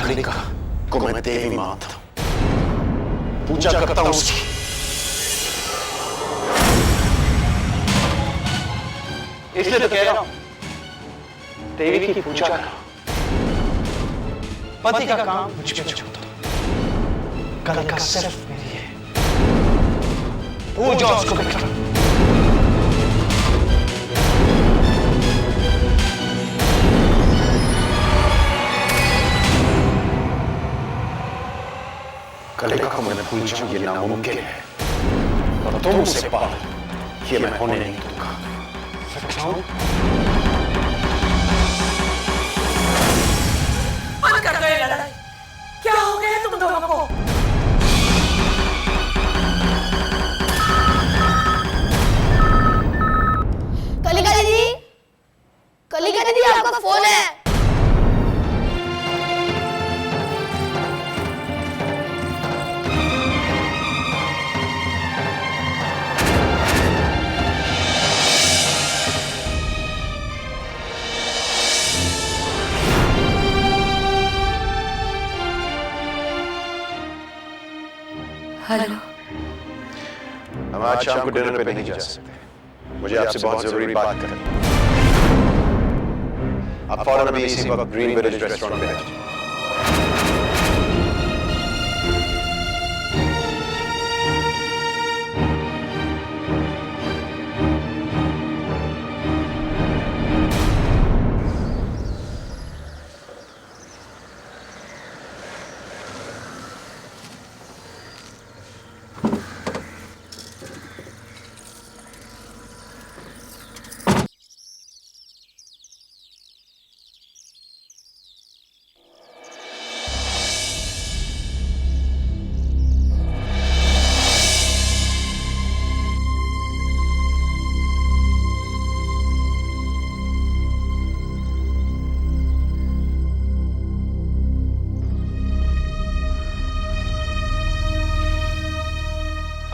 कालिका को मैं देवी मानता हूं, पूजा करता हूं उसकी। इसलिए तो कह रहा हूं, देवी की पूजा का पति का काम मुझ पे छोड़ दो। कालिका सिर्फ मेरी है, पूजा उसको बिल्कुल। कालिका को मैं भूल जाऊं ये नामुमकिन है, और तुम उसे पाओ ये मैं होने नहीं दूंगा। बंद कर दो ये लड़ाई। क्या हो गया तुम दोनों को? कालिका दीदी आपका फोन है। हेलो। हम आज शाम को डिनर पे नहीं जा सकते, मुझे आपसे बहुत जरूरी बात करनी है। आप फौरन अभी इसी वक्त ग्रीन विलेज रेस्टोरेंट में आ जाइए।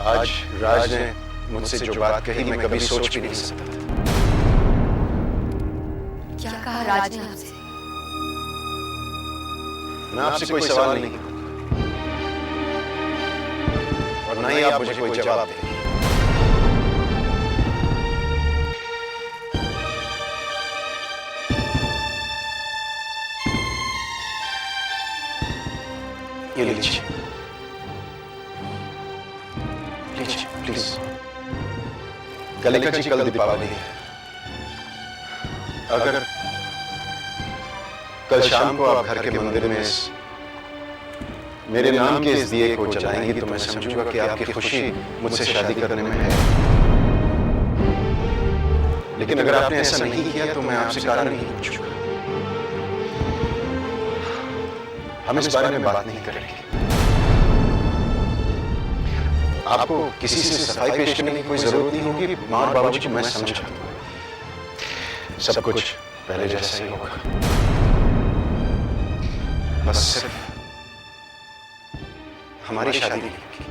आज राज ने मुझसे जो बात कही मैं कभी सोच भी नहीं सकता था। क्या कहा राज ने आपसे? मैं आपसे कोई सवाल नहीं करूंगा और ना ही आप मुझे कोई जवाब दें। ये लीजिए, लीजिए प्लीज। कालिका जी कल दीपावली है, अगर कल शाम को आप घर के मंदिर में मेरे नाम के इस दिए को जलाएंगी तो मैं समझूंगा कि आपकी खुशी मुझसे शादी करने में है। लेकिन अगर आपने ऐसा नहीं किया तो मैं आपसे कारण नहीं पूछूंगा। हम इस बारे में बात नहीं करेंगे। आपको किसी से सफाई पेश करने की कोई जरूरत नहीं होगी। मां और बाबूजी को मैं समझा दूंगा, सब कुछ पहले जैसा ही होगा। बस सिर्फ हमारी शादी नहीं होगी।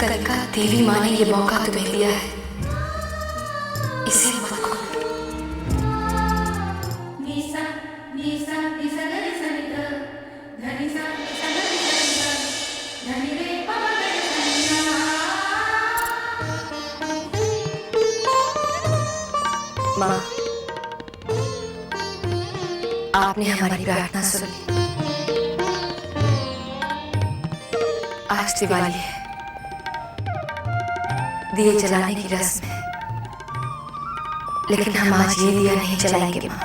कालिका देवी माँ ने ये मौका तुम्हें दिया है, इसे मत खो। माँ, आपने हमारी प्रार्थना सुनी। आज दिवाली है, दिए जलाने की रस्म है, लेकिन हम आज ये दिया नहीं जलाएंगे माँ।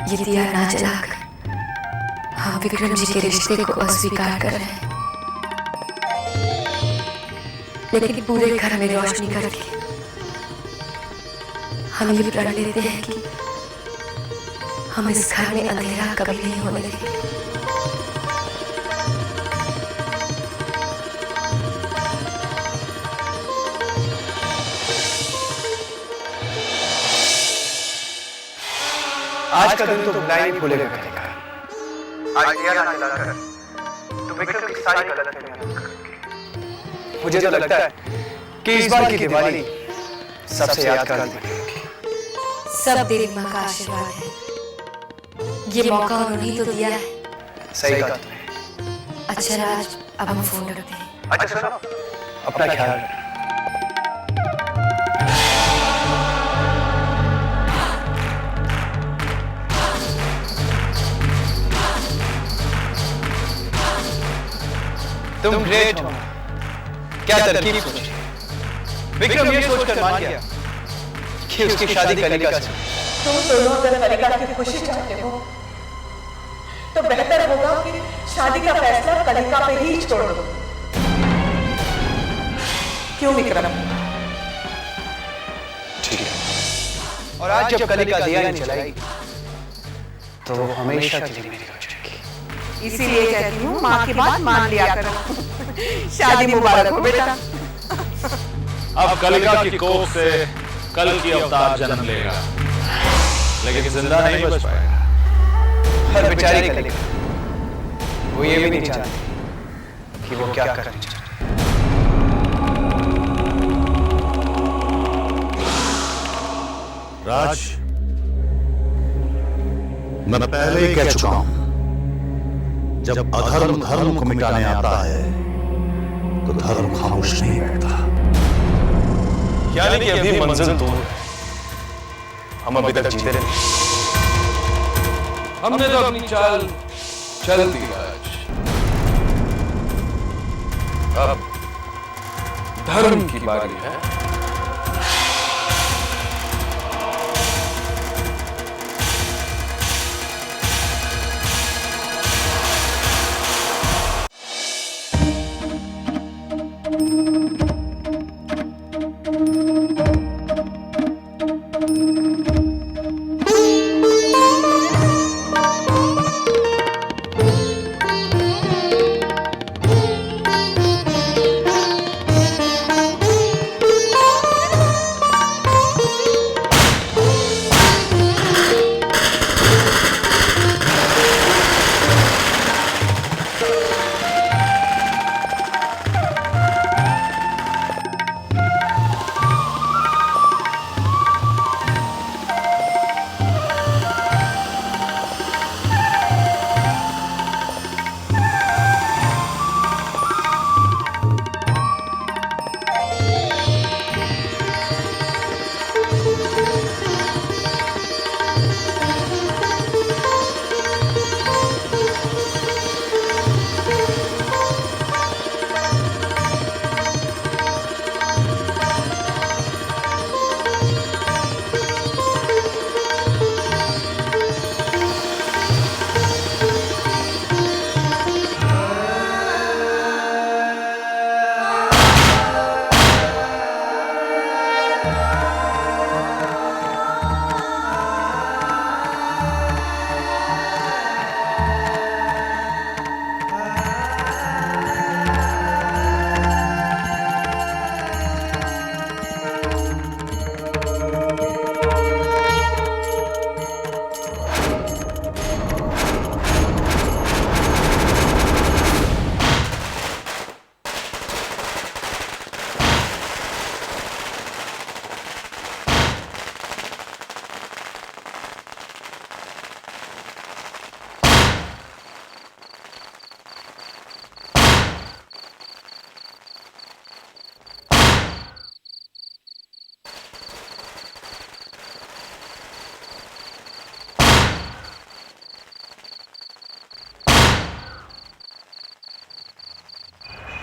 ये दिया ना जलाकर हम विक्रम जी के रिश्ते को अस्वीकार कर रहे हैं, लेकिन पूरे घर में रोशनी करके हम ये प्रण लेते हैं कि हम इस घर में अंधेरा कभी नहीं होने देंगे। आज का दिन तो भुला ही नहीं भूलेगा कालिका। आइडिया ना चलाकर तो विक्रम की सारी गलतियां दूर करके मुझे तो लगता है कि इस बार की दिवाली सबसे यादगार दिवाली होगी। सब देवी माँ का आशीर्वाद है। ये मौका उन्होंने तो दिया है। सही कहा तुमने। अच्छा राज, अब हम फोन रखते हैं। अच्छा सुनो, अपना ख्याल रखना। तुम ग्रेट हो। क्या तरकीब सोची। विक्रम ये सोचकर मान गया कि उसकी शादी कलिका से। तुम दोनों अगर कलिका की खुशी चाहते हो तो बेहतर होगा कि शादी का फैसला कलिका पे ही छोड़ दो। क्यों विक्रम? ठीक है। और आज जब कलिका दिया नहीं जलाएगी तो वो हमेशा के लिए मेरी हो जाएगी। इसीलिए कहती हूँ माँ की बात मान लिया करो। शादी मुबारक हो बेटा। अब कलिका की कोख से कल की अवतार जन्म लेगा, लेकिन जिंदा नहीं बच पाएगा। हर बेचारी कलिका, वो ये भी नहीं जानती कि वो क्या करने जा रही है। राज, मैं पहले ही कह चुका हूं, जब अधर्म धर्म को मिटाने आता है तो धर्म खामोश नहीं बैठता। यानी कि अभी मंजिल दूर है, हम अभी तक जीते रहे। हमने तो अपनी चाल चल दी आज, अब धर्म की बारी है।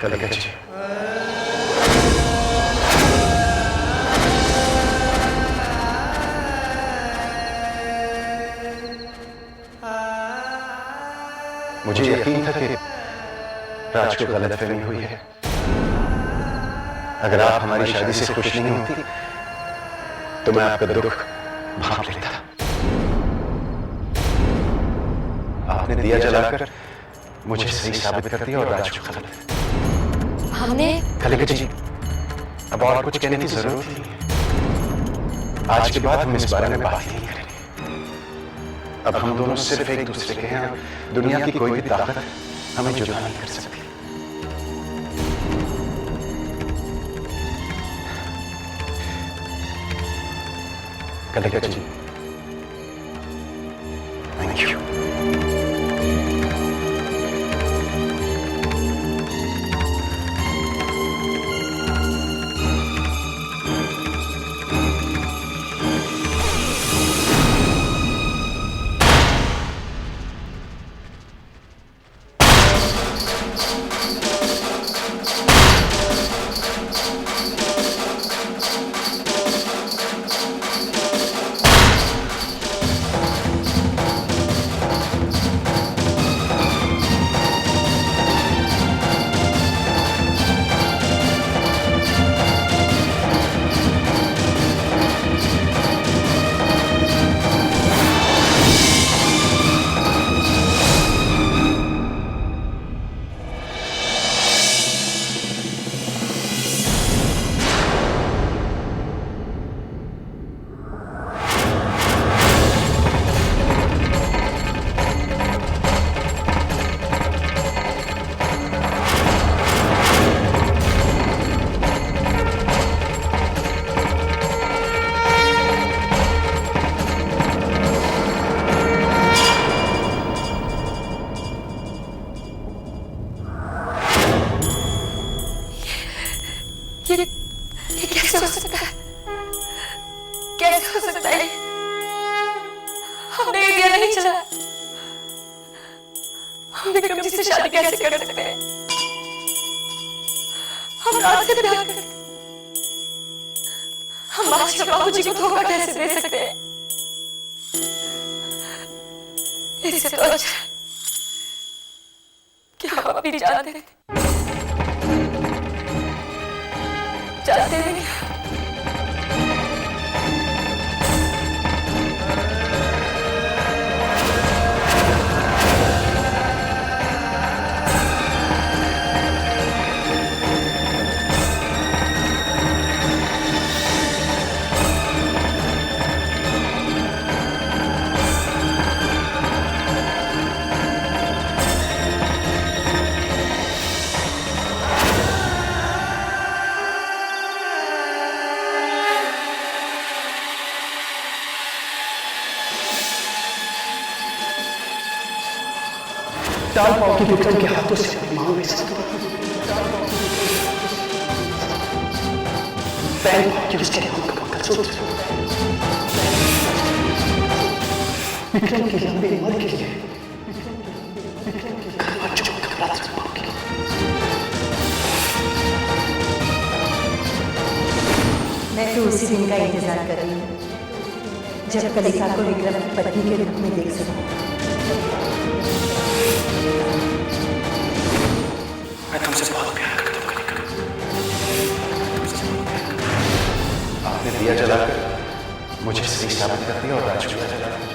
कलिका जी, मुझे यकीन था कि राज को गलतफहमी हुई है। अगर आप हमारी शादी से खुश नहीं होती तो मैं आपका दुख भांप लेता। आपने दिया जलाकर मुझे सही साबित कर दिया और राज को गलत। हमने कलिका जी, अब और कुछ कहने की जरूरत नहीं है। आज के बाद हम इस बारे में बात नहीं करेंगे। अब हम दोनों सिर्फ एक दूसरे के हैं। दुनिया की कोई भी ताकत हमें जुदा नहीं कर सकती। कलिका जी, थैंक यू। ये कैसे हो सकता है? कैसे हो सकता है? हमने इंडिया नहीं चला। हम विक्रम जी से शादी कैसे कर सकते हैं? हम राज से प्यार करते हैं। हम आज के बाबूजी को धोखा कैसे दे सकते हैं? इससे तो अच्छा है कि हम अपनी जान दे देते। जानते हैं डाल पाओ कि विक्रम के हाथों से अपनी मांग ले सकते पहन पाओ कि उसके नाम का मंगलसूत्र विक्रम की लंबी उम्र के लिए करवा चौथ का व्रत रखोगे। मैं तो उसी दिन का इंतजार कर रही हूँ जब कलिका को विक्रम की पत्नी के रूप में देख सकूं। मैं तुमसे बहुत प्यार करता हूँ कलिका। आपने दिया जलाकर मुझे सही साबित कर दिया और राजपूत जलाकर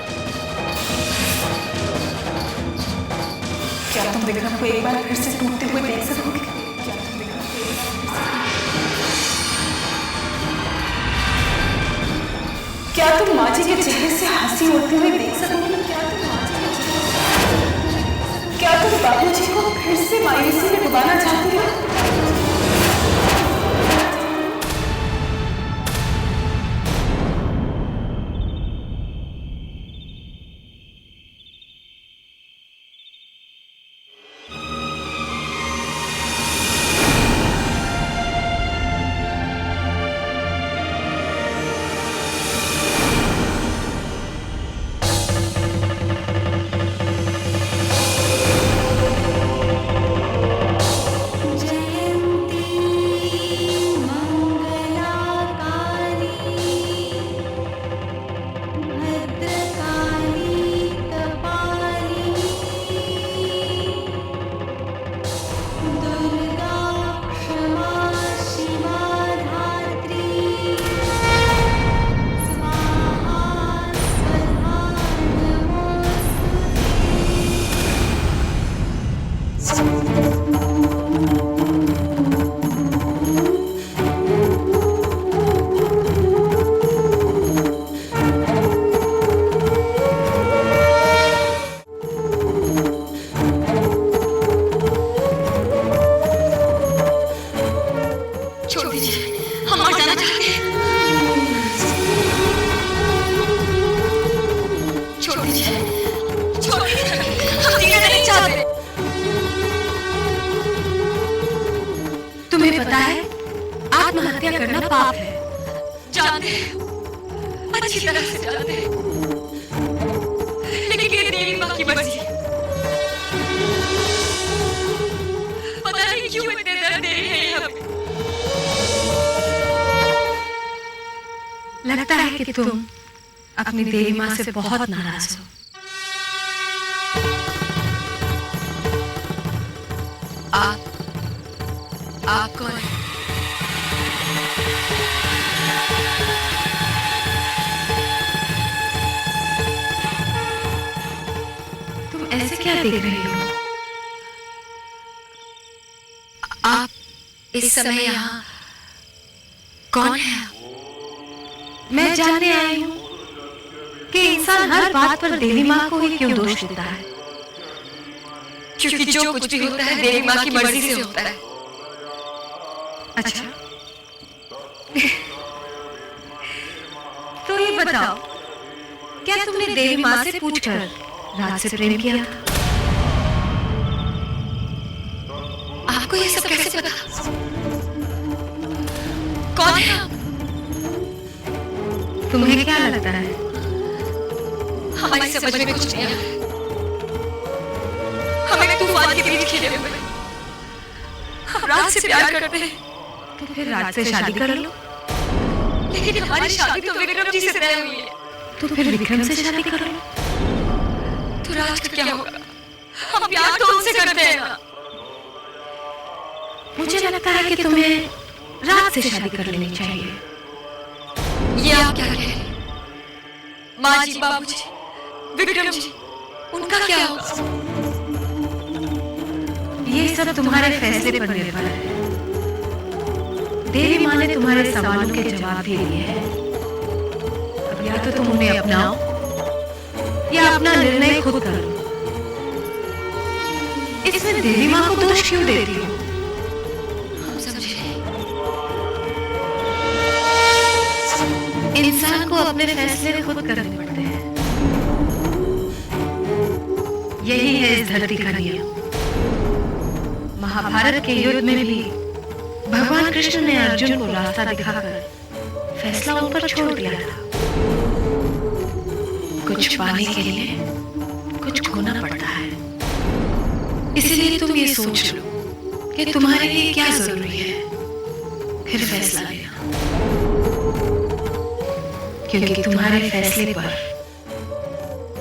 क्या तुम विक्रम को एक बार फिर से टूटते हुए देख सकोगे? क्या तुम माजी के चेहरे से हंसी उड़ते हुए देख सकोगे? क्या तुम बाबूजी को फिर से मायूसी में डुबाना चाहती हो? पता है आत्महत्या करना पाप है। जानते हैं, अच्छी तरह से जानते हैं, लेकिन ये देवी माँ की मर्जी है। पता नहीं क्यों इतने दर्द दे रही है ये हमें। लगता है कि तुम अपनी देवी माँ से बहुत नाराज हो। आप कौन है? तुम ऐसे क्या देख रही हो? आप इस समय यहाँ कौन है? मैं जानने आई हूँ कि इंसान हर बात पर देवी माँ को ही क्यों दोष देता है। क्योंकि जो कुछ भी होता है देवी माँ की मर्जी से होता है। अच्छा तो ये बताओ, क्या तुमने देवी माँ से पूछकर राज से प्रेम किया था? आपको ये सब कैसे पता? कौन है आप? तुम्हें क्या लगता है? हमारी समझ में कुछ नहीं आया। हमें तूफान के बीच खिले हुए हम राज से प्यार करते हैं, तो फिर राज से शादी कर लो। लेकिन हमारी शादी तो विक्रम जी से तय हुई है, तो फिर विक्रम से शादी कर लो। तो राज का क्या होगा? हम प्यार तो उनसे करते हैं ना। मुझे लगता है कि तुम्हें राज से शादी कर लेनी चाहिए। ये आप क्या कह रहे हैं? माँ जी, बाबूजी, विक्रम जी, उनका क्या होगा? ये सब तुम्हारे फैसले पर निर्भर है। देवी माँ ने तुम्हारे सवालों के जवाब दे दिए हैं। अब या तो तुम उन्हें अपनाओ या अपना निर्णय खुद करो। इसमें देवी माँ को दोष क्यों देती हो? हम समझे। इंसान को अपने फैसले खुद करने पड़ते हैं। यही है इस धरती का नियम। महाभारत के युद्ध में भी भगवान कृष्ण ने अर्जुन को रास्ता दिखाकर फैसला उन पर छोड़ दिया था। कुछ पाने के लिए कुछ खोना पड़ता है। इसलिए तुम ये सोच लो कि तुम्हारे लिए क्या जरूरी है, फिर फैसला लेना। क्योंकि तुम्हारे फैसले पर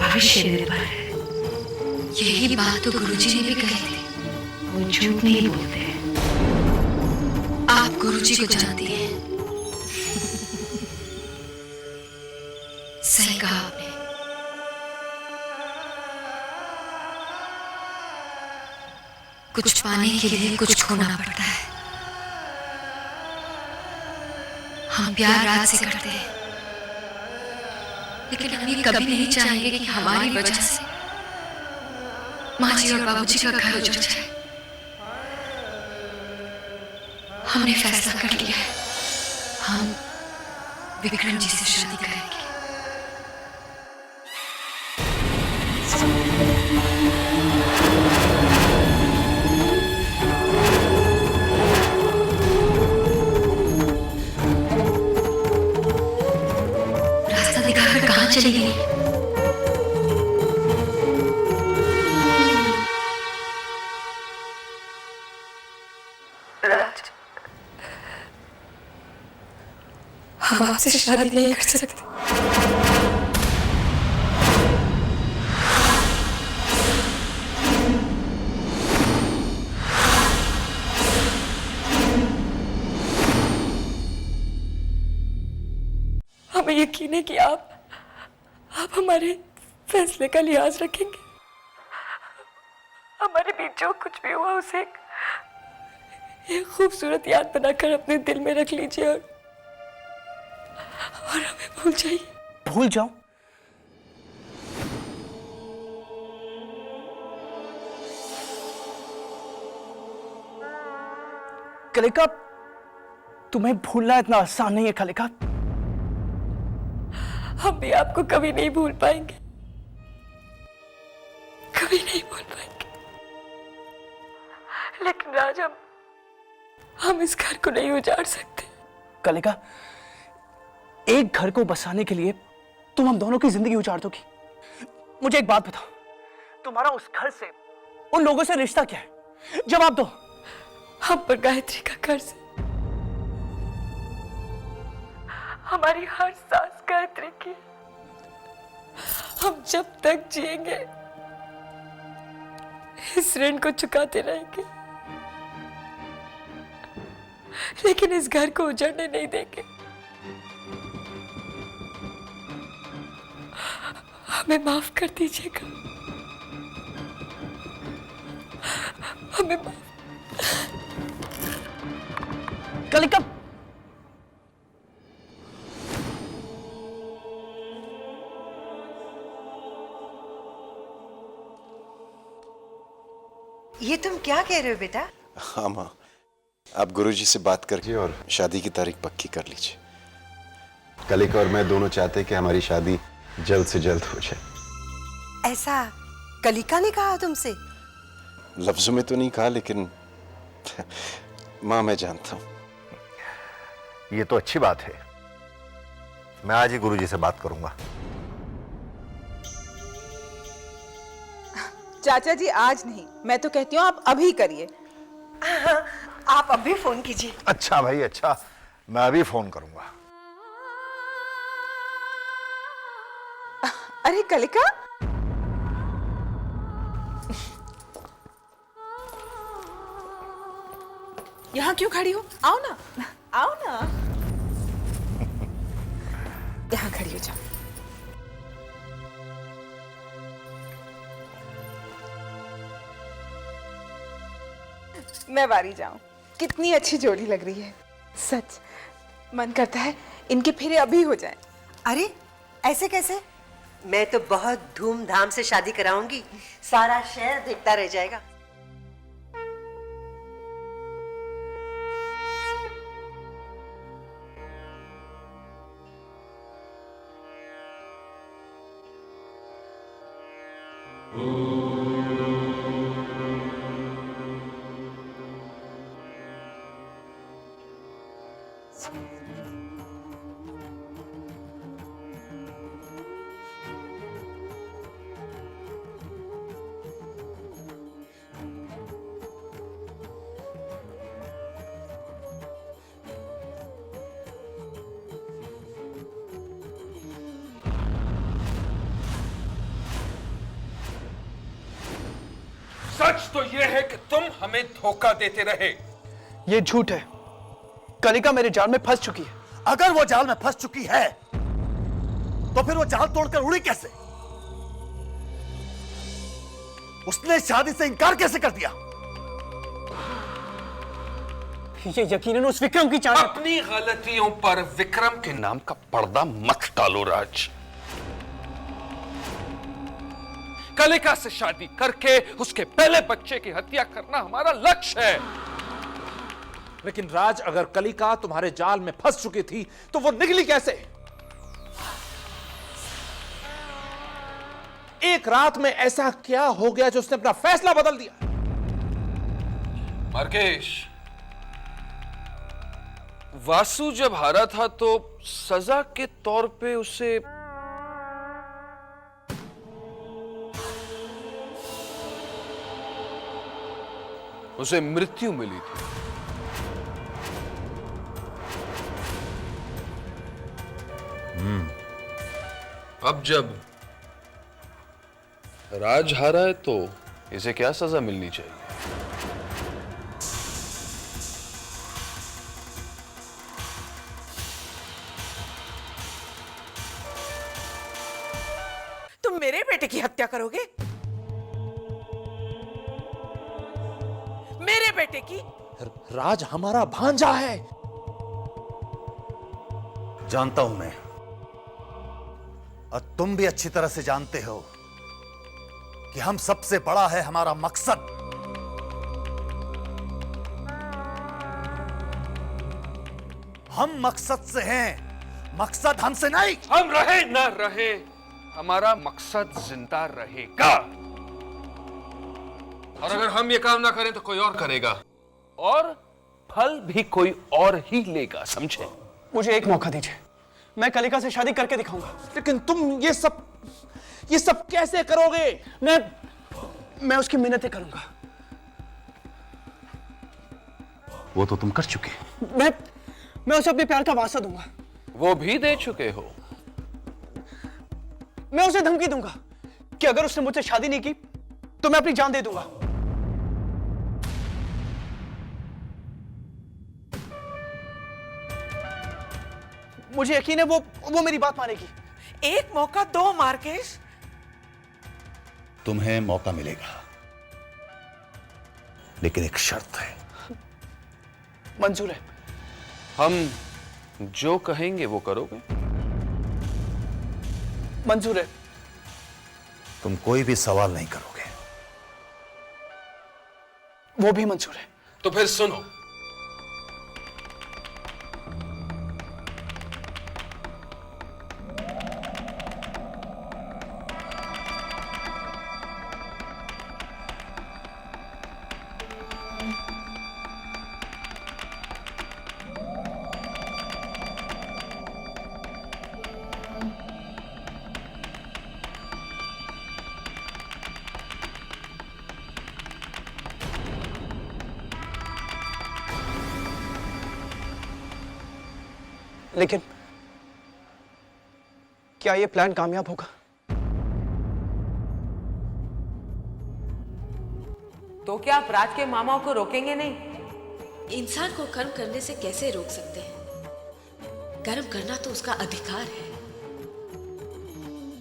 भविष्य निर्भर है। यही बात तो गुरुजी ने भी कही थी। वो झूठ नहीं बोलते। आप गुरुजी को जानती हैं। सही कहा आपने। कुछ पाने के लिए कुछ खोना पड़ता है। हम प्यार राज से करते हैं, लेकिन हम ये कभी नहीं चाहेंगे कि हमारी वजह से माँ जी और बाबूजी का घर उजड़ जाए। हमने फैसला कर लिया है, हम विक्रम जी से शादी करेंगे। रास्ता दिखाकर कहाँ चली गई? हम आपसे शादी नहीं कर सकते। हमें यकीन है कि आप हमारे फैसले का लिहाज रखेंगे। हमारे बीच जो कुछ भी हुआ उसे एक खूबसूरत याद बनाकर अपने दिल में रख लीजिए और हमें भूल जाइए। भूल जाऊं? कलिका, तुम्हें भूलना इतना आसान नहीं है कलिका। हम भी आपको कभी नहीं भूल पाएंगे, कभी नहीं भूल पाएंगे। लेकिन राज, हम इस घर को नहीं उजाड़ सकते। कलिका, एक घर को बसाने के लिए तुम हम दोनों की जिंदगी उजाड़ दोगी। मुझे एक बात बताओ, तुम्हारा उस घर से, उन लोगों से रिश्ता क्या है? जवाब दो। हम पर गायत्री का कर्ज है। हमारी हर सांस गायत्री की। हम जब तक जिएंगे इस ऋण को चुकाते रहेंगे, लेकिन इस घर को उजड़ने नहीं देंगे। हमें माफ कर दीजिएगा, हमें कलिका, ये तुम क्या कह रहे हो बेटा? हाँ माँ, आप गुरुजी से बात करके और शादी की तारीख पक्की कर लीजिए। कलिका और मैं दोनों चाहते हैं कि हमारी शादी जल्द से जल्द हो जाए। ऐसा कलिका ने कहा तुमसे? लफ्जों में तो नहीं कहा, लेकिन माँ मैं जानता हूँ। ये तो अच्छी बात है। मैं आज ही गुरुजी से बात करूंगा। चाचा जी आज नहीं, मैं तो कहती हूँ आप अभी करिए। आप अभी फोन कीजिए। अच्छा भाई अच्छा, मैं अभी फोन करूंगा। अरे कलिका, यहाँ क्यों खड़ी हो? आओ ना, आओ ना। यहाँ खड़ी हो जाओ। मैं बारी जाऊं। कितनी अच्छी जोड़ी लग रही है, सच मन करता है इनके फेरे अभी हो जाएं। अरे ऐसे कैसे? मैं तो बहुत धूमधाम से शादी कराऊंगी, सारा शहर देखता रह जाएगा। सच तो यह है कि तुम हमें धोखा देते रहे। ये झूठ है। कलिका मेरे जाल में फंस चुकी है। अगर वो जाल में फंस चुकी है तो फिर वो जाल तोड़कर उड़ी कैसे? उसने शादी से इनकार कैसे कर दिया? ये यकीनन उस विक्रम की चाल है। अपनी गलतियों पर विक्रम के नाम का पर्दा मत डालो राज। कलिका से शादी करके उसके पहले बच्चे की हत्या करना हमारा लक्ष्य है। लेकिन राज, अगर कलिका तुम्हारे जाल में फंस चुकी थी तो वो निकली कैसे? एक रात में ऐसा क्या हो गया जो उसने अपना फैसला बदल दिया? मर्केश, वासु जब हारा था तो सजा के तौर पे उसे मृत्यु मिली थी। अब जब राज हारा है तो इसे क्या सजा मिलनी चाहिए? तुम मेरे बेटे की हत्या करोगे? मेरे बेटे की? राज हमारा भांजा है। जानता हूं मैं, और तुम भी अच्छी तरह से जानते हो कि हम सबसे बड़ा है हमारा मकसद। हम मकसद से हैं, मकसद हमसे नहीं। हम रहे ना रहे, हमारा मकसद जिंदा रहेगा। और अगर हम ये काम ना करें तो कोई और करेगा, और फल भी कोई और ही लेगा, समझे? मुझे एक मौका दीजिए, मैं कलिका से शादी करके दिखाऊंगा। लेकिन तुम ये सब कैसे करोगे? मैं उसकी मिन्नतें करूंगा। वो तो तुम कर चुके। मैं उसे अपने प्यार का वास्ता दूंगा। वो भी दे चुके हो। मैं उसे धमकी दूंगा कि अगर उसने मुझसे शादी नहीं की तो मैं अपनी जान दे दूंगा। मुझे यकीन है वो मेरी बात मानेगी। एक मौका दो मार्केश। तुम्हें मौका मिलेगा, लेकिन एक शर्त है। मंजूर है। हम जो कहेंगे वो करोगे? मंजूर है। तुम कोई भी सवाल नहीं करोगे। वो भी मंजूर है। तो फिर सुनो, लेकिन क्या यह प्लान कामयाब होगा? तो क्या आप राज के मामाओं को रोकेंगे नहीं? इंसान को कर्म करने से कैसे रोक सकते हैं? कर्म करना तो उसका अधिकार है।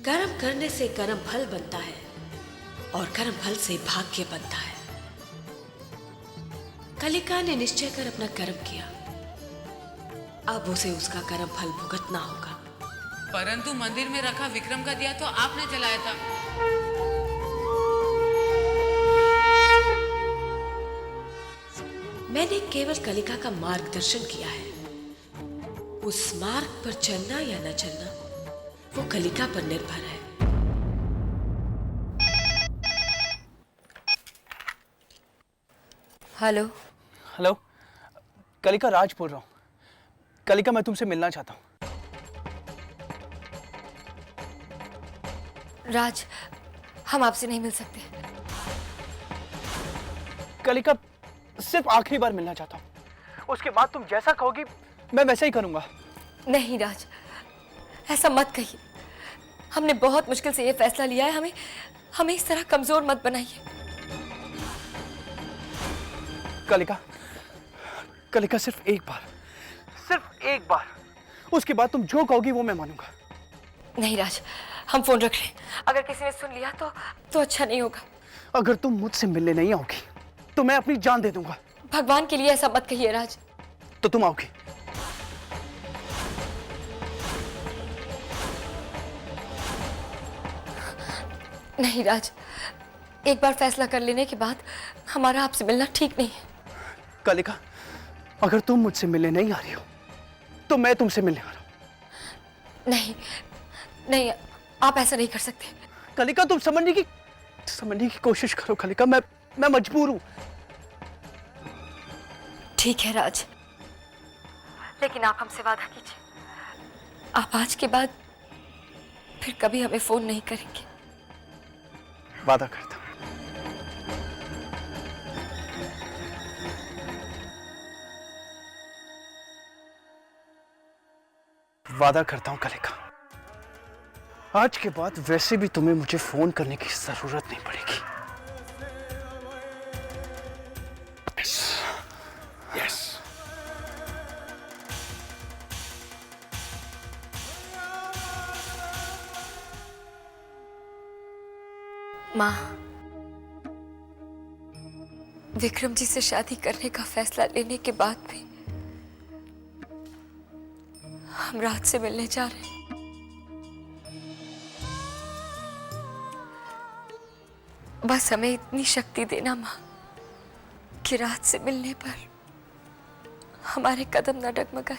कर्म करने से कर्म फल बनता है और कर्म फल से भाग्य बनता है। कलिका ने निश्चय कर अपना कर्म किया, अब उसे उसका कर्म फल भुगतना होगा। परंतु मंदिर में रखा विक्रम का दिया तो आपने जलाया था। मैंने केवल कलिका का मार्गदर्शन किया है। उस मार्ग पर चलना या न चलना वो कलिका पर निर्भर है। हेलो। हेलो, कलिका, राज बोल रहा हूं। कलिका, मैं तुमसे मिलना चाहता हूं। राज, हम आपसे नहीं मिल सकते। कलिका, सिर्फ आखिरी बार मिलना चाहता हूं। उसके बाद तुम जैसा कहोगी मैं वैसा ही करूंगा। नहीं राज, ऐसा मत कहिए। हमने बहुत मुश्किल से ये फैसला लिया है। हमें इस तरह कमजोर मत बनाइए। कलिका, कलिका, सिर्फ एक बार, उसके बाद तुम जो कहोगी वो मैं मानूंगा। नहीं राज, हम फोन रख लें। अगर किसी ने सुन लिया तो अच्छा नहीं होगा। अगर तुम मुझसे मिलने नहीं आओगी तो मैं अपनी जान दे दूंगा। भगवान के लिए ऐसा मत कहिए राज। तो तुम आओगी? नहीं राज, एक बार फैसला कर लेने के बाद हमारा आपसे मिलना ठीक नहीं है। कलिका, अगर तुम मुझसे मिलने नहीं आ रही हो तो मैं तुमसे मिलने आ रहा हूं। नहीं, आप ऐसा नहीं कर सकते। कलिका, तुम समझने की कोशिश करो। कलिका, मैं मजबूर हूं। ठीक है राज, लेकिन आप हमसे वादा कीजिए, आप आज के बाद फिर कभी हमें फोन नहीं करेंगे। वादा करता हूं। वादा करता हूं कलिका, आज के बाद वैसे भी तुम्हें मुझे फोन करने की जरूरत नहीं पड़ेगी। यस। माँ, विक्रम जी से शादी करने का फैसला लेने के बाद भी हम राज से मिलने जा रहे हैं। बस हमें इतनी शक्ति देना माँ कि राज से मिलने पर हमारे कदम न डगमगाए।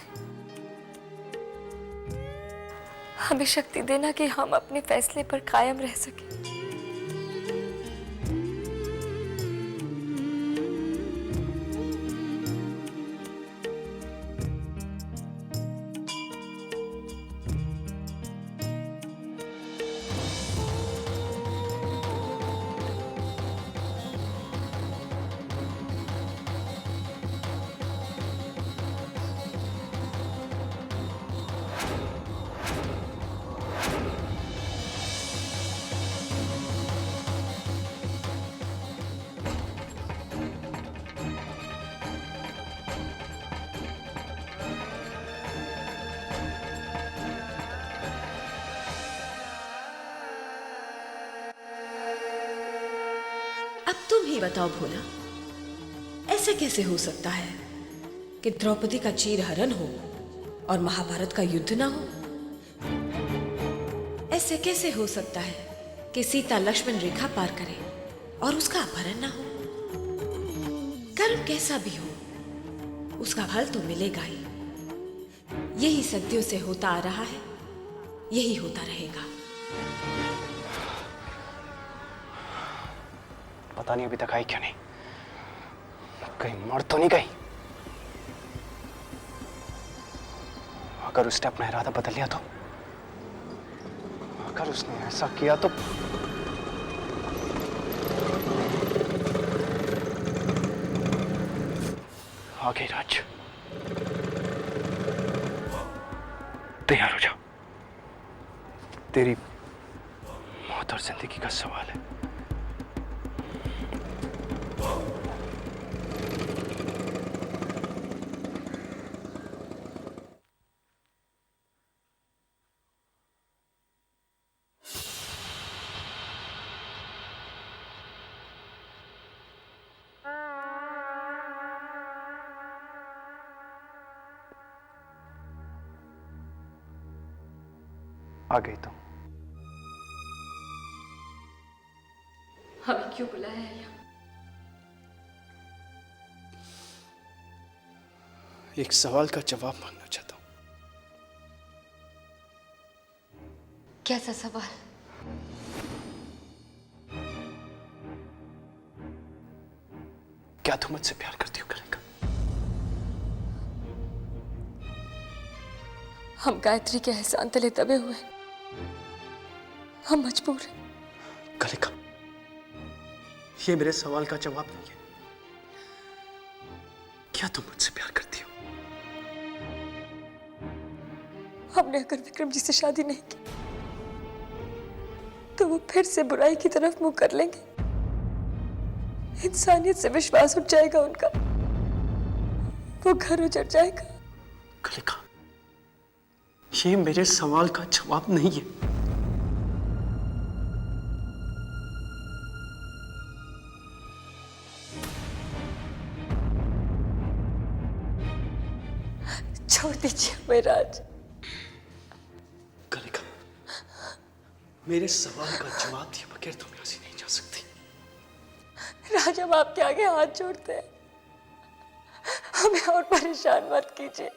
हमें शक्ति देना कि हम अपने फैसले पर कायम रह सकें। तुम ही बताओ भोला, ऐसे कैसे हो सकता है कि द्रौपदी का चीरहरण हो और महाभारत का युद्ध ना हो? ऐसे कैसे हो सकता है कि सीता लक्ष्मण रेखा पार करे और उसका अपहरण ना हो? कर्म कैसा भी हो, उसका फल तो मिलेगा ही। यही सदियों से होता आ रहा है, यही होता रहेगा। पता नहीं अभी तक आई क्यों नहीं। कहीं मर तो नहीं गई? अगर उसने अपना इरादा बदल लिया तो, अगर उसने ऐसा किया तो आ गई राज। तैयार हो जाओ, तेरी मौत और जिंदगी का सवाल है। आ गई तुम। हमें क्यों बुलाया है यहाँ? एक सवाल का जवाब मांगना चाहता हूं। कैसा सवाल? क्या तुम मुझसे प्यार करती हो कलिका? हम गायत्री के एहसान तले दबे हुए, हम मजबूर हैं। कलिका, ये मेरे सवाल का जवाब नहीं है। क्या तुम मुझसे प्यार करती हो? हमने अगर विक्रम जी से शादी नहीं की तो वो फिर से बुराई की तरफ मुंह कर लेंगे। इंसानियत से विश्वास उठ जाएगा उनका, वो घर उजड़ जाएगा। कलिका, ये मेरे सवाल का जवाब नहीं है। छोड़ दीजिए हमें राज। कलिका, मेरे सवाल का जवाब दिए बगैर तुम यहाँ से नहीं जा सकती। राज, हम आपके आगे हाथ जोड़ते हैं, हमें और परेशान मत कीजिए।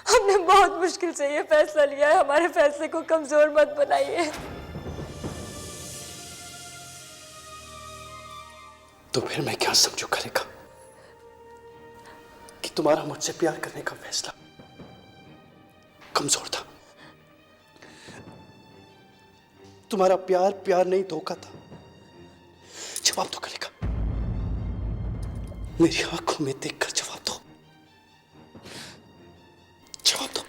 हमने बहुत मुश्किल से ये फैसला लिया है, हमारे फैसले को कमजोर मत बनाइए। तो फिर मैं क्या समझू कलिका कि तुम्हारा मुझसे प्यार करने का फैसला कमजोर था? तुम्हारा प्यार प्यार नहीं धोखा था। जवाब दो कलिका, मेरी आंखों में देखकर जवाब दो, जवाब दो।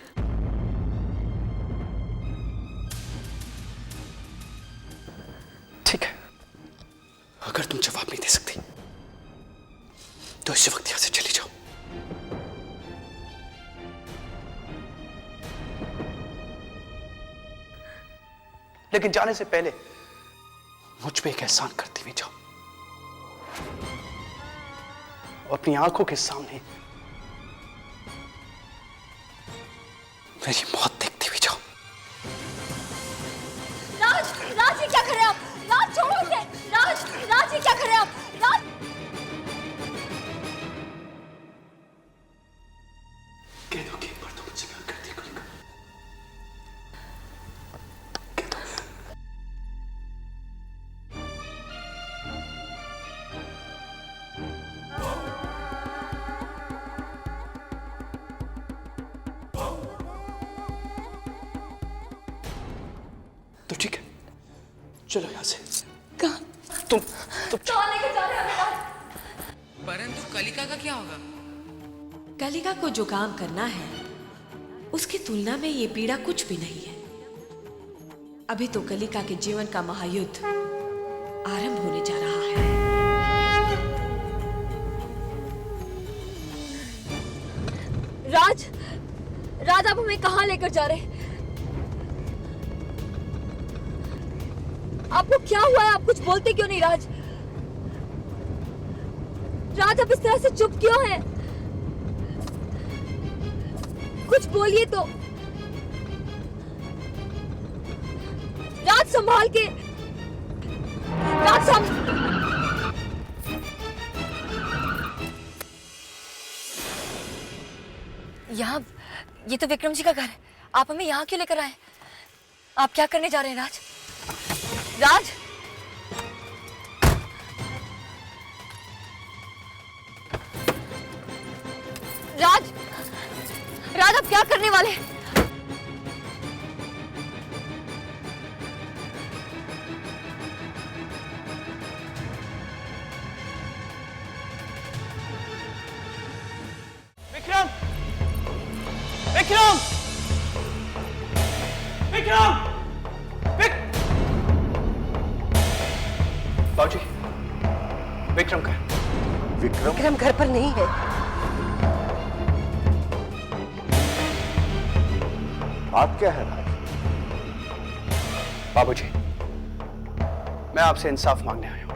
ठीक है, अगर तुम जवाब नहीं दे सकती तो इसी वक्त यहां से चली जाओ। लेकिन जाने से पहले मुझ पे एक एहसान करती हुई जाओ, अपनी आंखों के सामने मेरी मौत देखती हुई जाओ। राज, राज ये क्या कर रहे हैं आप? राज छोड़ो इसे। राज, राज ये क्या कर रहे हैं आप? राज, कह दो कि एक बार तो मुझसे प्यार करती है कलिका। तो ठीक है, चलो यहां से। कहाँ? तुम कहाँ लेके जा रहे हैं हमें राज? परंतु कलिका का क्या होगा? कलिका को जो काम करना है उसकी तुलना में ये पीड़ा कुछ भी नहीं है। अभी तो कलिका के जीवन का महायुद्ध आरंभ होने जा रहा है। राज, राज आप हमें कहाँ लेकर जा रहे हैं? आपको क्या हुआ है? आप कुछ बोलते क्यों नहीं राज? राज आप इस तरह से चुप क्यों हैं? कुछ बोलिए तो। राज संभाल के। राज यहाँ, ये तो विक्रम जी का घर है। आप हमें यहाँ क्यों लेकर आए? आप क्या करने जा रहे हैं राज? राज, राज, राज आप क्या करने वाले हैं? विक्रम! विक्रम! विक्रम! बाबूजी, विक्रम का विक्रम घर पर नहीं है। बात क्या है राज? बाबूजी, मैं आपसे इंसाफ मांगने आया हूं।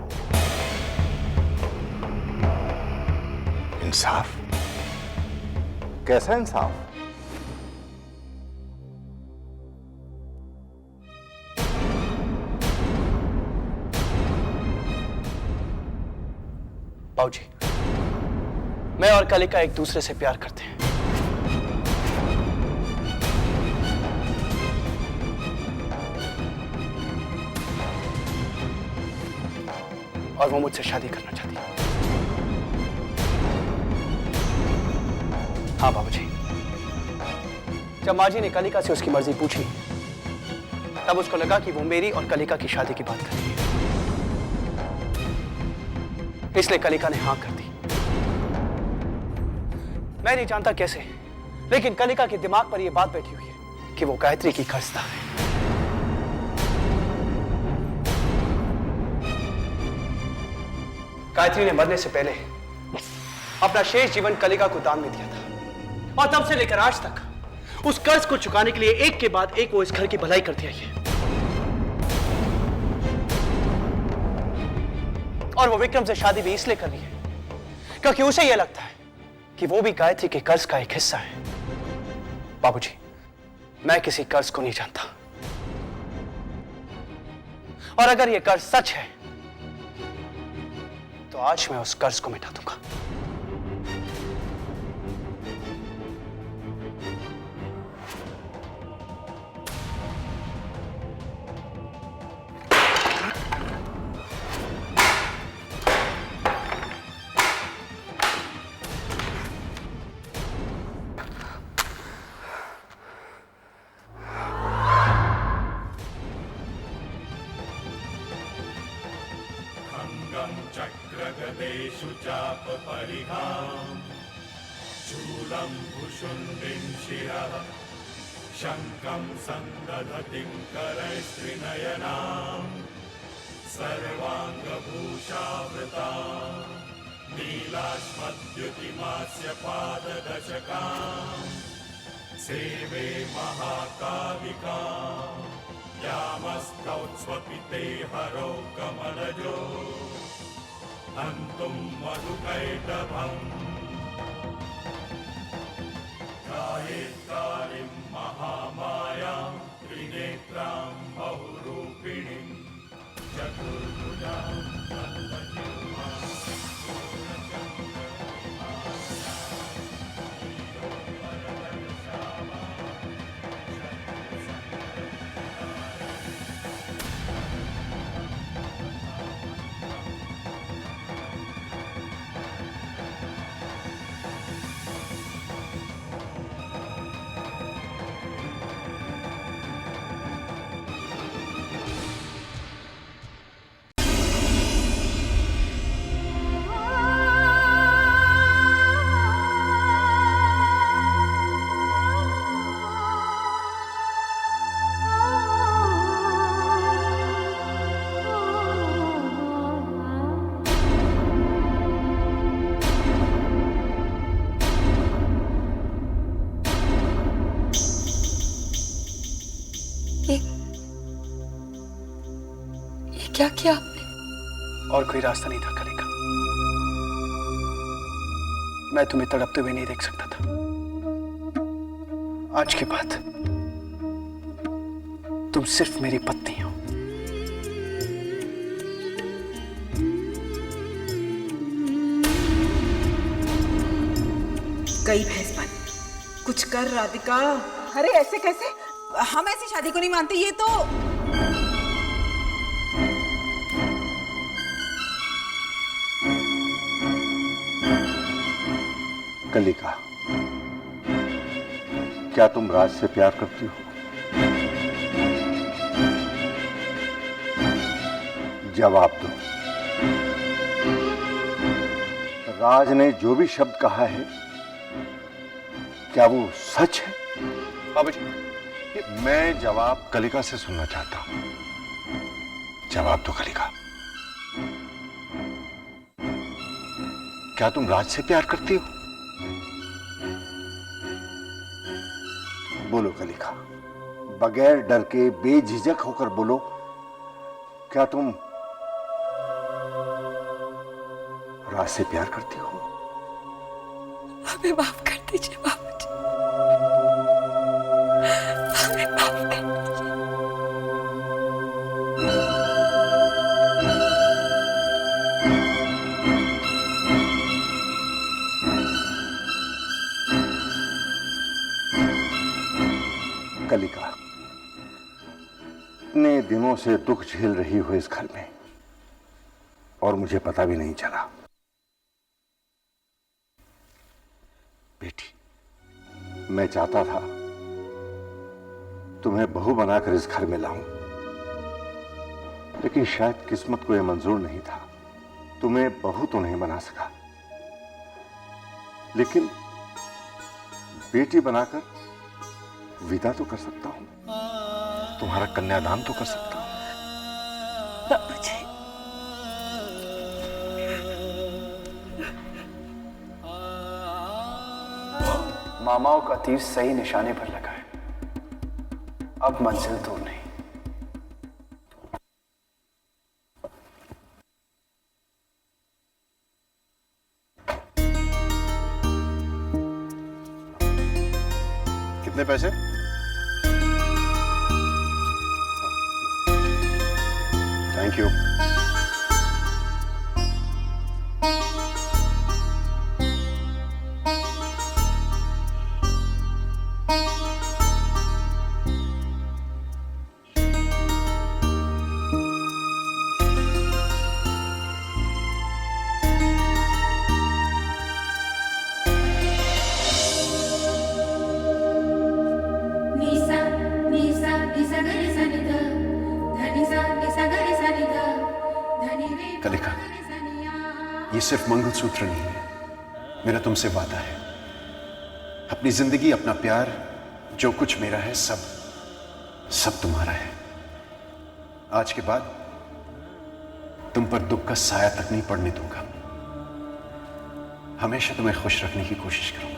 इंसाफ? कैसा इंसाफ? बाबूजी, मैं और कलिका एक दूसरे से प्यार करते हैं। और वो मुझसे शादी करना चाहती है। हाँ बाबूजी, जब माँ जी ने कलिका से उसकी मर्जी पूछी, तब उसको लगा कि वो मेरी और कलिका की शादी की बात कर रही है, इसलिए कलिका ने हाँ कर दी। मैं नहीं जानता कैसे, लेकिन कलिका के दिमाग पर यह बात बैठी हुई है कि वो गायत्री की कर्जदार है। गायत्री ने मरने से पहले अपना शेष जीवन कलिका को दान में दिया था, और तब से लेकर आज तक उस कर्ज को चुकाने के लिए एक के बाद एक वो इस घर की भलाई करती आई है। और वो विक्रम से शादी भी इसलिए कर रही है क्योंकि उसे यह लगता है कि वो भी गायत्री के कर्ज का एक हिस्सा है। बाबूजी, मैं किसी कर्ज को नहीं जानता, और अगर यह कर्ज सच है तो आज मैं उस कर्ज को मिटा दूंगा। चक्रगदेषु चाप परिहाम् शूलं भुषुण्डिं शिरः शङ्खं सन्दधतिं करैस्त्रिनयनाम् सर्वाङ्गभूषावृताम् नीलाश्मद्युतिमास्य पाददशकाम् सेवे महाकालिकाम् यामस्तौत्स्वपिते हरौ कमलजो हन्तुं मधुकैटभम् ध्यायेत्कालिं महामायां त्रिनेत्रां बहुरूपिणीं चतुर्भुजां दन्तजिह्वां क्या किया आपने? और कोई रास्ता नहीं था कलिका। मैं तुम्हें तड़पते हुए नहीं देख सकता था। आज के बाद तुम सिर्फ मेरी पत्नी हो। गई भैंस बन, कुछ कर राधिका। अरे ऐसे कैसे? हम ऐसी शादी को नहीं मानते। ये तो कलिका, क्या तुम राज से प्यार करती हो? जवाब दो। राज ने जो भी शब्द कहा है, क्या वो सच है? बाबूजी, मैं जवाब कलिका से सुनना चाहता हूं। जवाब दो कलिका, क्या तुम राज से प्यार करती हो? बोलो कलिका, बगैर डर के बेझिझक होकर बोलो, क्या तुम राज से प्यार करती हो? हमें माफ कर दीजिए बाबूजी, हमें माफ कर दीजिए। कलिका, इतने दिनों से दुख झेल रही हो इस घर में और मुझे पता भी नहीं चला। बेटी, मैं चाहता था तुम्हें बहू बनाकर इस घर में लाऊं, लेकिन शायद किस्मत को यह मंजूर नहीं था। तुम्हें बहू तो नहीं बना सका, लेकिन बेटी बनाकर विदा तो कर सकता हूं, तुम्हारा कन्यादान तो कर सकता हूं। बाबूजी, मामाओं का तीर सही निशाने पर लगा है। अब मंजिल दूर नहीं। कितने पैसे? Thank you. कलिका, ये सिर्फ मंगलसूत्र नहीं है, मेरा तुमसे वादा है। अपनी जिंदगी, अपना प्यार, जो कुछ मेरा है, सब तुम्हारा है। आज के बाद तुम पर दुख का साया तक नहीं पड़ने दूंगा। हमेशा तुम्हें खुश रखने की कोशिश करूंगा।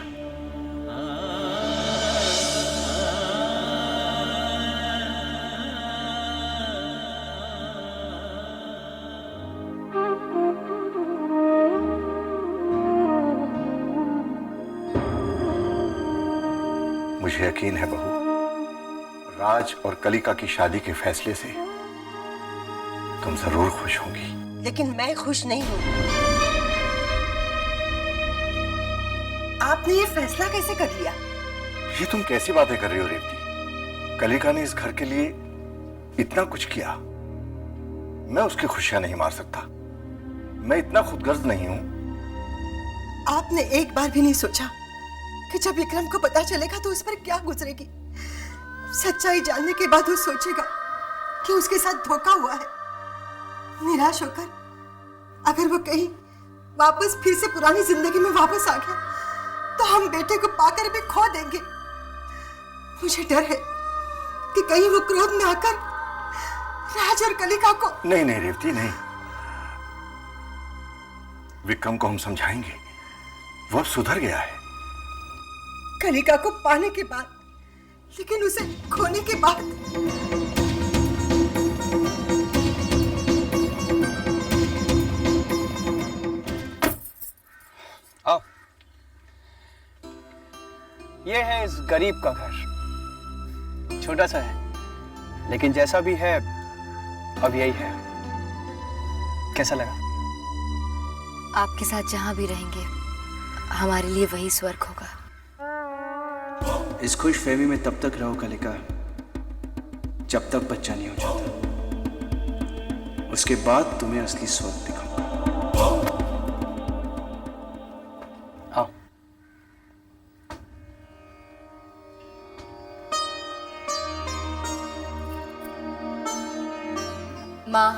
मुझे यकीन है बहू, राज और कलिका की शादी के फैसले से तुम जरूर खुश होंगी। लेकिन मैं खुश नहीं हूं। आपने ये फैसला कैसे कर लिया? ये तुम कैसी बातें कर रही हो रेवती? कलिका ने इस घर के लिए इतना कुछ किया, मैं उसकी खुशियां नहीं मार सकता। मैं इतना खुदगर्ज नहीं हूं। आपने एक बार भी नहीं सोचा कि जब विक्रम को पता चलेगा तो उस पर क्या गुजरेगी? सच्चाई जानने के बाद वो सोचेगा कि उसके साथ धोखा हुआ है। निराश होकर अगर वो कहीं वापस फिर से पुरानी जिंदगी में वापस आ गया तो हम बेटे को पाकर भी खो देंगे। मुझे डर है कि कहीं वो क्रोध में आकर राज और कलिका को। नहीं नहीं रेवती, नहीं। विक्रम को हम समझाएंगे, वो अब सुधर गया है। कलिका को पाने के बाद, लेकिन उसे खोने के बाद। आओ ये है इस गरीब का घर। छोटा सा है, लेकिन जैसा भी है अब यही है। कैसा लगा? आपके साथ जहां भी रहेंगे हमारे लिए वही स्वर्ग होगा। इस खुश फहमी में तब तक रहो कलिका, जब तक बच्चा नहीं हो जाता। उसके बाद तुम्हें असली स्वर्ग दिखाऊंगा। आओ। माँ,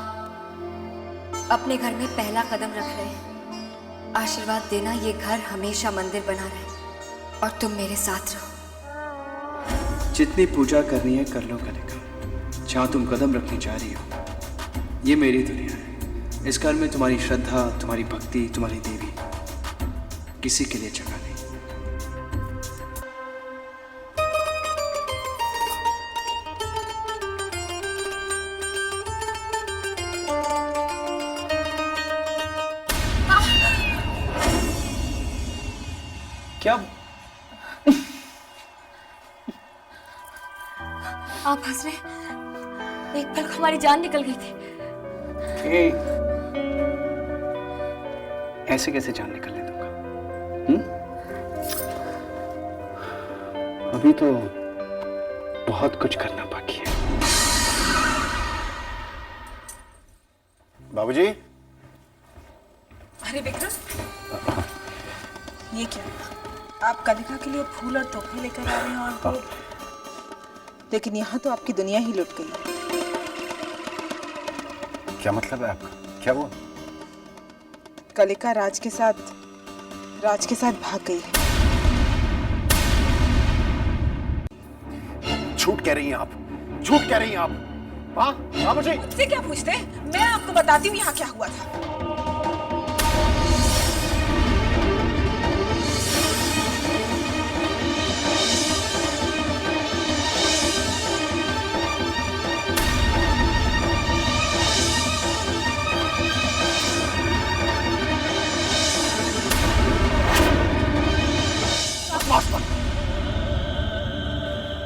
अपने घर में पहला कदम रख रहे हैं। आशीर्वाद देना ये घर हमेशा मंदिर बना रहे और तुम मेरे साथ रहो। जितनी पूजा करनी है कर लो कलिका। जहाँ तुम कदम रखने जा रही हो ये मेरी दुनिया है। इस घर में तुम्हारी श्रद्धा, तुम्हारी भक्ति, तुम्हारी देवी, किसी के लिए जगह नहीं। क्या आप हंस रहे? एक पल को हमारी जान निकल गई थी। ऐसे कैसे जान निकलने दूंगा? अभी तो बहुत कुछ करना बाकी है। बाबूजी, अरे विक्रम, ये क्या? आप कलिका के लिए फूल और तोहफे लेकर आ रहे हैं और लेकिन यहाँ तो आपकी दुनिया ही लुट गई है। क्या मतलब है आपका? क्या हुआ? कलिका राज के साथ भाग गई है। झूठ कह रही हैं आप, झूठ कह रही हैं आप। हाँ बाबूजी, मुझसे क्या पूछते हैं? मैं आपको बताती हूँ यहाँ क्या हुआ था।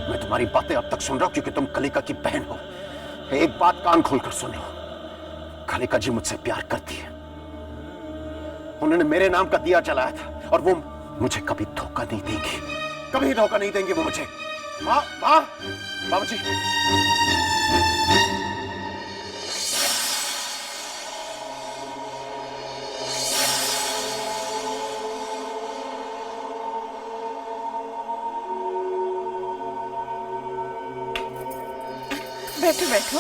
मैं तुम्हारी बातें अब तक सुन रहा हूं क्योंकि तुम कलिका की बहन हो। एक बात कान खोलकर सुन लो, कलिका जी मुझसे प्यार करती है। उन्होंने मेरे नाम का दिया जलाया था और वो मुझे कभी धोखा नहीं देंगी, कभी धोखा नहीं देंगे वो मुझे। माँ, माँ, बाबूजी। बैठो बैठो।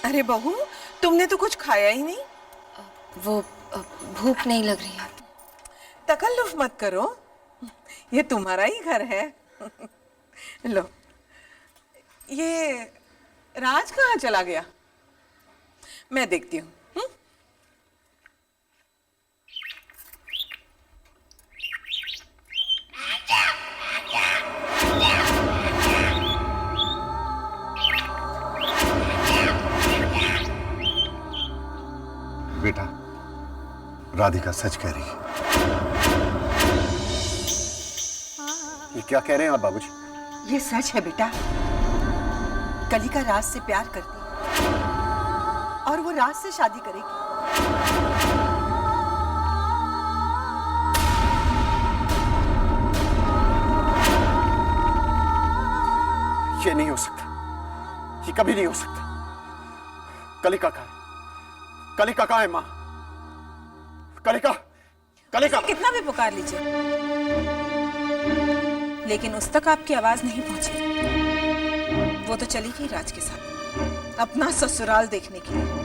अरे बहू, तुमने तो कुछ खाया ही नहीं। वो भूख नहीं लग रही है। तकल्लुफ मत करो, ये तुम्हारा ही घर है। लो, ये राज कहाँ चला गया? मैं देखती हूँ। बेटा, राधिका सच कह रही है। ये क्या कह रहे हैं आप बाबूजी? ये सच है बेटा। कलिका राज से प्यार करती है और वो राज से शादी करेगी। ये नहीं हो सकता, ये कभी नहीं हो सकता। कलिका कहाँ है? कलिका कहाँ है माँ? कलिका, कलिका। कितना भी पुकार लीजिए, लेकिन उस तक आपकी आवाज नहीं पहुंची। वो तो चली गई राज के साथ अपना ससुराल देखने के लिए।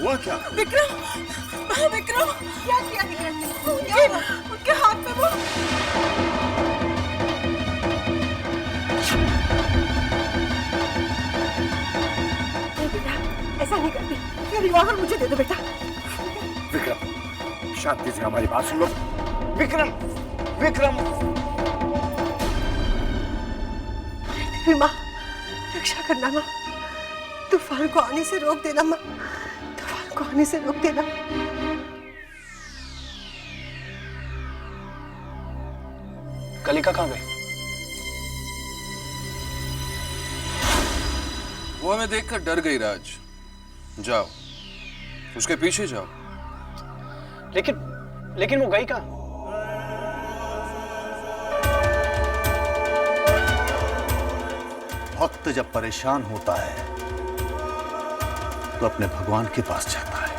हुआ क्या? विक्रम, विक्रम, क्या किया विक्रम ने? उनके हाथ में वो बेटा, ऐसा नहीं करती। ये रिवॉल्वर मुझे दे दो बेटा। विक्रम, शांति से हमारी बात सुन लो। विक्रम, विक्रम, माँ, रक्षा करना माँ। तूफान को आने से रोक देना माँ। तूफान को आने से रोक देना। कलिका कहाँ गई? वो हमें देखकर डर गई राज। जाओ, उसके पीछे जाओ। लेकिन वो गई कहाँ? भक्त जब परेशान होता है तो अपने भगवान के पास जाता है।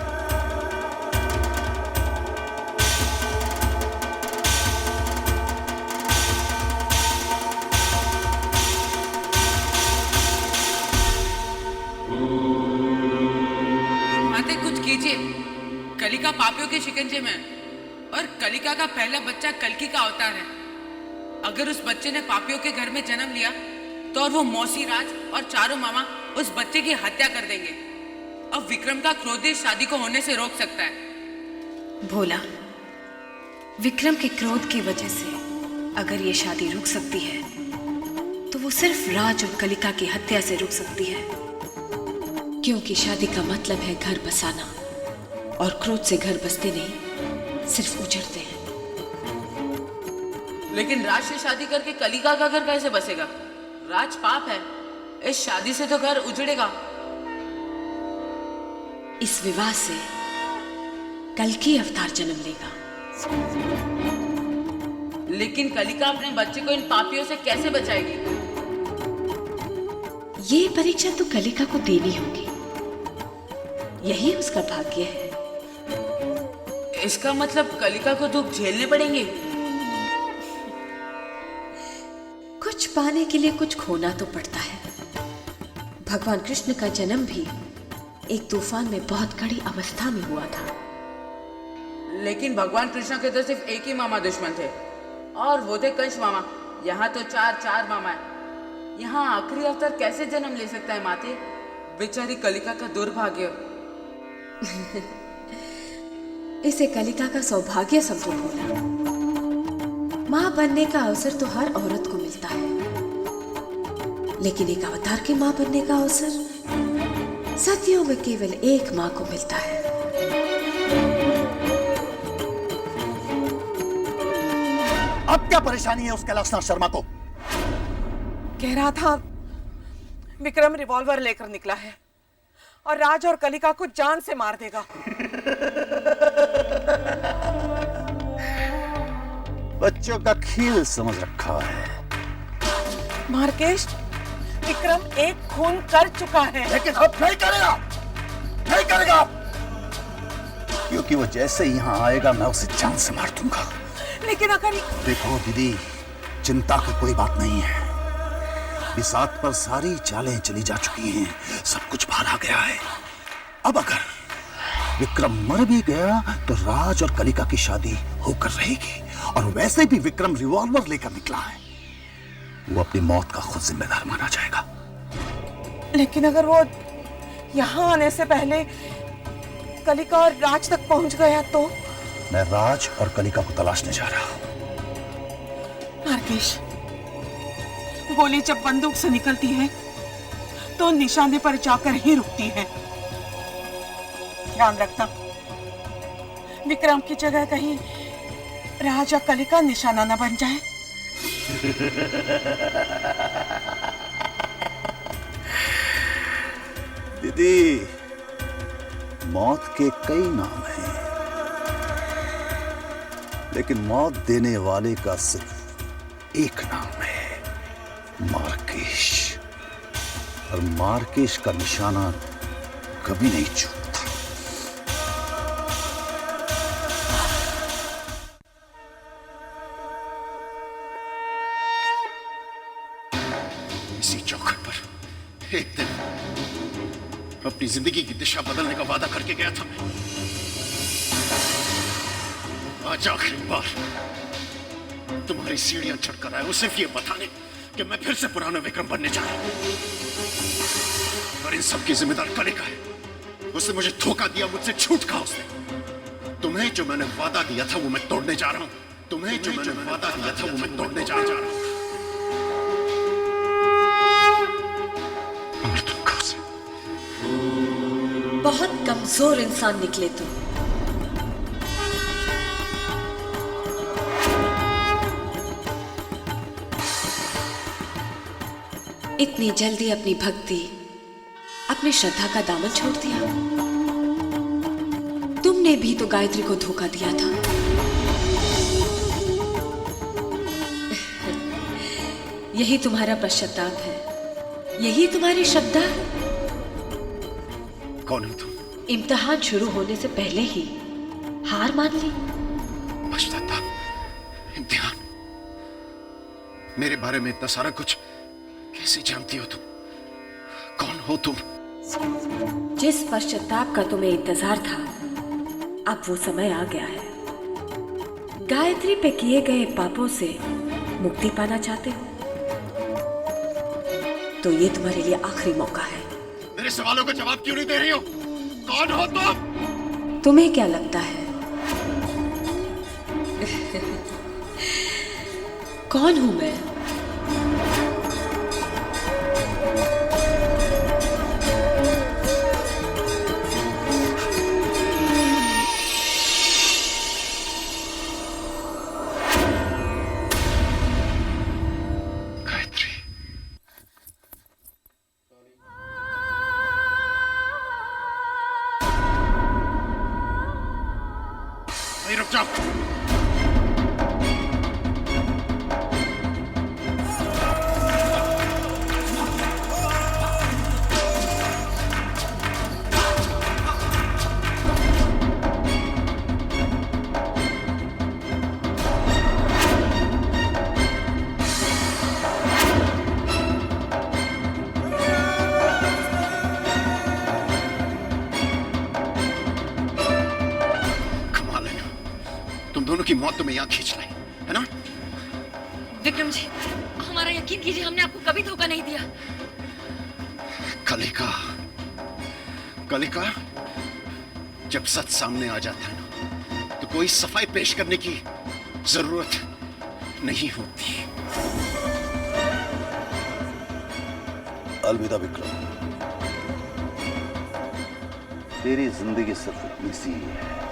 माते कुछ कीजिए, कलिका पापियों के शिकंजे में है और कलिका का पहला बच्चा कल्कि का अवतार है। अगर उस बच्चे ने पापियों के घर में जन्म लिया तो और वो मौसी राज और चारों मामा उस बच्चे की हत्या कर देंगे। अब विक्रम का क्रोध इस शादी को होने से रोक सकता है। भोला, विक्रम के क्रोध की वजह से अगर ये शादी रुक सकती है तो वो सिर्फ राज और कलिका की हत्या से रुक सकती है, क्योंकि शादी का मतलब है घर बसाना और क्रोध से घर बसते नहीं, सिर्फ उजड़ते हैं। लेकिन राज से शादी करके कलिका का घर कैसे बसेगा? राज पाप है, इस शादी से तो घर उजड़ेगा। इस विवाह से कल्कि अवतार जन्म लेगा। लेकिन कलिका अपने बच्चे को इन पापियों से कैसे बचाएगी? ये परीक्षा तो कलिका को देनी होगी, यही उसका भाग्य है। इसका मतलब कलिका को दुख झेलने पड़ेंगे। कुछ पाने के लिए कुछ खोना तो पड़ता है। भगवान कृष्ण का जन्म भी एक तूफान में बहुत कड़ी अवस्था में हुआ था। लेकिन भगवान कृष्ण के तो सिर्फ एक ही मामा दुश्मन थे और वो थे कंस मामा। यहाँ तो चार मामा है। यहाँ आखिरी अवतार कैसे जन्म ले सकता है माते? बेचारी कलिका का दुर्भाग्य। इसे कलिका का सौभाग्य समझो भोला। माँ बनने का अवसर तो हर औरत को मिलता है, लेकिन एक अवतार की माँ बनने का अवसर सदियों में केवल एक माँ को मिलता है। अब क्या परेशानी है उस कैलाशनाथ शर्मा को? कह रहा था विक्रम रिवॉल्वर लेकर निकला है और राज और कलिका को जान से मार देगा। बच्चों का खेल समझ रखा है। मार्केश, विक्रम एक खून कर चुका है। लेकिन अब नहीं करेगा, नहीं करेगा, क्योंकि वो जैसे यहाँ आएगा मैं उसे जान से मार दूंगा। लेकिन अगर देखो दीदी, चिंता की कोई बात नहीं है। बिसात पर सारी चालें चली जा चुकी हैं, सब कुछ बाहर आ गया है। अब अगर विक्रम मर भी गया तो राज और कलिका की शादी होकर रहेगी। और वैसे भी विक्रम रिवॉल्वर लेकर निकला है, वो अपनी मौत का खुद जिम्मेदार माना जाएगा। लेकिन अगर वो यहाँ आने से पहले कलिका और राज तक पहुंच गया तो? मैं राज और कलिका को तलाशने जा रहा हूं। मार्केश, गोली जब बंदूक से निकलती है तो निशाने पर जाकर ही रुकती है। ध्यान रखना, विक्रम की जगह कहीं राज या कलिका निशाना न बन जाए। दीदी, मौत के कई नाम हैं, लेकिन मौत देने वाले का सिर्फ एक नाम है, मार्केश। और मार्केश का निशाना कभी नहीं चूकता। इसी चौखट पर एक दिन अपनी जिंदगी की दिशा बदलने का वादा करके गया था मैं। आज आखिरी बार तुम्हारी सीढ़ियां चढ़कर आया हूं सिर्फ ये बताने कि मैं फिर से पुराना विक्रम बनने जा रहा हूं। और इन सब की जिम्मेदार कलिका है। उसने मुझे धोखा दिया, मुझसे झूठ कहा उसने। तुम्हें जो मैंने वादा दिया था वो मैं तोड़ने जा रहा हूं। तुम्हें जो मैंने वादा दिया था वो मैं तोड़ने जा रहा हूं। बहुत कमजोर इंसान निकले तुम। इतनी जल्दी अपनी भक्ति, अपनी श्रद्धा का दामन छोड़ दिया। तुमने भी तो गायत्री को धोखा दिया था। यही तुम्हारा पश्चाताप है, यही तुम्हारी श्रद्धा है। कौन हो तुम? इम्तिहान शुरू होने से पहले ही हार मान ली। पश्चाताप? इम्तिहान? मेरे बारे में इतना सारा कुछ कैसे जानती हो तुम? कौन हो तुम? जिस पश्चाताप का तुम्हें इंतजार था, अब वो समय आ गया है। गायत्री पे किए गए पापों से मुक्ति पाना चाहते हो तो ये तुम्हारे लिए आखिरी मौका है। मेरे सवालों का जवाब क्यों नहीं दे रही हो? कौन हो तुम? तुम्हें क्या लगता है कौन हूं मैं? रुक जाओ। दोनों की मौत तुम्हें यहां खींच लाई है ना? विक्रम जी, हमारा यकीन कीजिए, हमने आपको कभी धोखा नहीं दिया। कलिका, कलिका, जब सच सामने आ जाता है ना तो कोई सफाई पेश करने की जरूरत नहीं होती। अलविदा विक्रम, तेरी जिंदगी सिर्फ इतनी सी है।